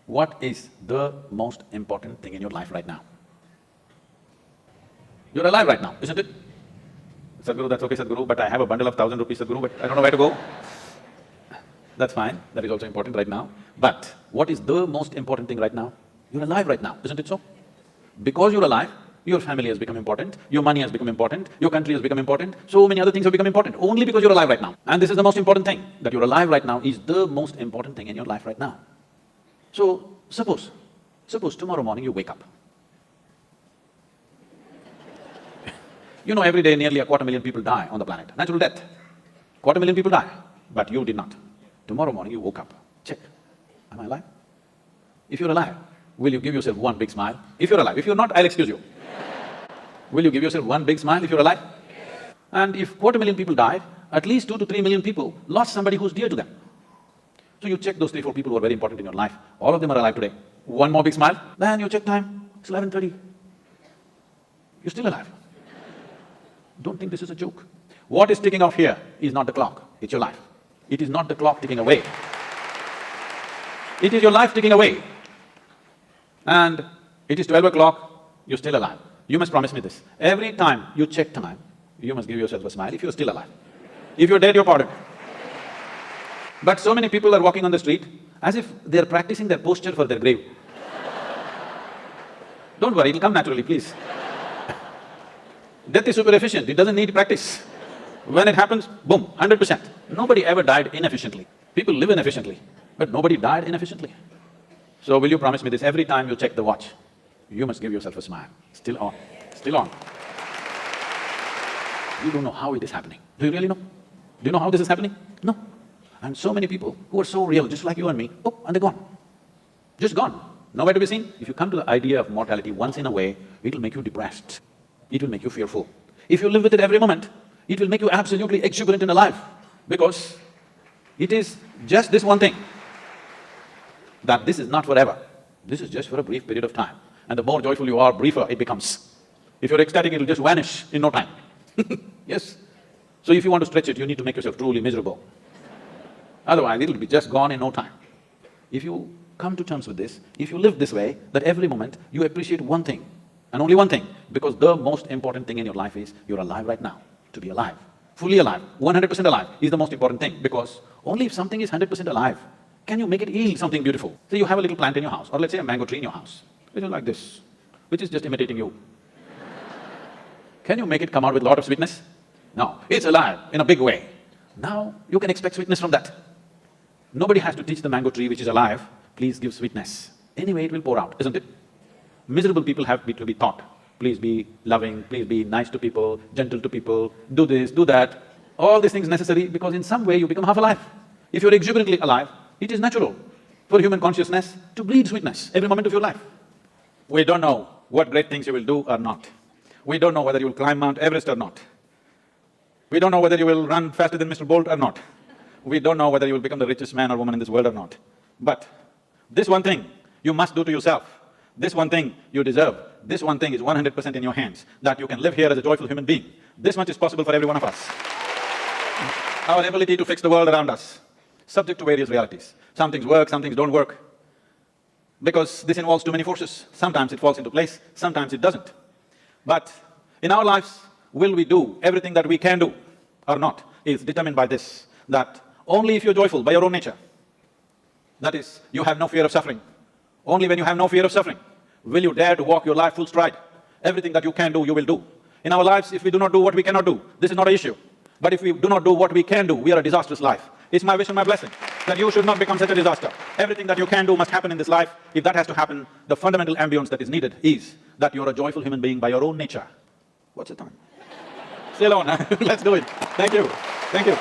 What is the most important thing in your life right now? You're alive right now, isn't it? Sadhguru, that's okay, Sadhguru, but I have a bundle of 1,000 rupees, Sadhguru, but I don't know where to go. That's fine, that is also important right now. But what is the most important thing right now? You're alive right now, isn't it so? Because you're alive, your family has become important, your money has become important, your country has become important, so many other things have become important, only because you're alive right now. And this is the most important thing, that you're alive right now is the most important thing in your life right now. So, suppose tomorrow morning you wake up. You know, every day nearly 250,000 people die on the planet, natural death. 250,000 people die, but you did not. Tomorrow morning you woke up, check, am I alive? If you're alive, will you give yourself one big smile? If you're alive, if you're not, I'll excuse you. Will you give yourself one big smile if you're alive? And if 250,000 people died, at least 2 to 3 million people lost somebody who's dear to them. So you check those 3, 4 people who are very important in your life, all of them are alive today. One more big smile, then you check time, it's 11:30. You're still alive. Don't think this is a joke. What is ticking off here is not the clock, it's your life. It is not the clock ticking away. It is your life ticking away. And it is 12 o'clock, you're still alive. You must promise me this. Every time you check time, you must give yourself a smile if you're still alive. If you're dead, you're pardoned. But so many people are walking on the street as if they're practicing their posture for their grave. Don't worry, it'll come naturally, please. Death is super efficient, it doesn't need practice. When it happens, boom, 100%. Nobody ever died inefficiently. People live inefficiently, but nobody died inefficiently. So will you promise me this, every time you check the watch, you must give yourself a smile. Still on, still on. You don't know how it is happening. Do you really know? Do you know how this is happening? No. And so many people who are so real, just like you and me, oh, and they're gone. Just gone. Nowhere to be seen. If you come to the idea of mortality once in a way, it'll make you depressed. It will make you fearful. If you live with it every moment, it will make you absolutely exuberant and alive. Because it is just this one thing, that this is not forever. This is just for a brief period of time. And the more joyful you are, briefer it becomes. If you're ecstatic, it'll just vanish in no time. Yes? So if you want to stretch it, you need to make yourself truly miserable. Otherwise, it'll be just gone in no time. If you come to terms with this, if you live this way, that every moment you appreciate one thing, and only one thing, because the most important thing in your life is you're alive right now. To be alive, fully alive, 100% alive is the most important thing, because only if something is 100% alive, can you make it yield something beautiful. Say you have a little plant in your house, or let's say a mango tree in your house, which is like this, which is just imitating you. Can you make it come out with a lot of sweetness? No, it's alive in a big way. Now you can expect sweetness from that. Nobody has to teach the mango tree which is alive, please give sweetness. Anyway, it will pour out, isn't it? Miserable people have to be taught, please be loving, please be nice to people, gentle to people, do this, do that. All these things necessary because in some way you become half alive. If you're exuberantly alive, it is natural for human consciousness to bleed sweetness every moment of your life. We don't know what great things you will do or not. We don't know whether you will climb Mount Everest or not. We don't know whether you will run faster than Mr. Bolt or not. We don't know whether you will become the richest man or woman in this world or not. But this one thing you must do to yourself. This one thing you deserve. This one thing is 100% in your hands, that you can live here as a joyful human being. This much is possible for every one of us. Our ability to fix the world around us, subject to various realities. Some things work, some things don't work. Because this involves too many forces. Sometimes it falls into place, sometimes it doesn't. But in our lives, will we do everything that we can do or not is determined by this, that only if you're joyful by your own nature, that is, you have no fear of suffering. Only when you have no fear of suffering will you dare to walk your life full stride. Everything that you can do, you will do. In our lives, if we do not do what we cannot do, this is not an issue. But if we do not do what we can do, we are a disastrous life. It's my wish and my blessing that you should not become such a disaster. Everything that you can do must happen in this life. If that has to happen, the fundamental ambience that is needed is that you're a joyful human being by your own nature. What's the time? Still on, huh? Let's do it. Thank you. Thank you.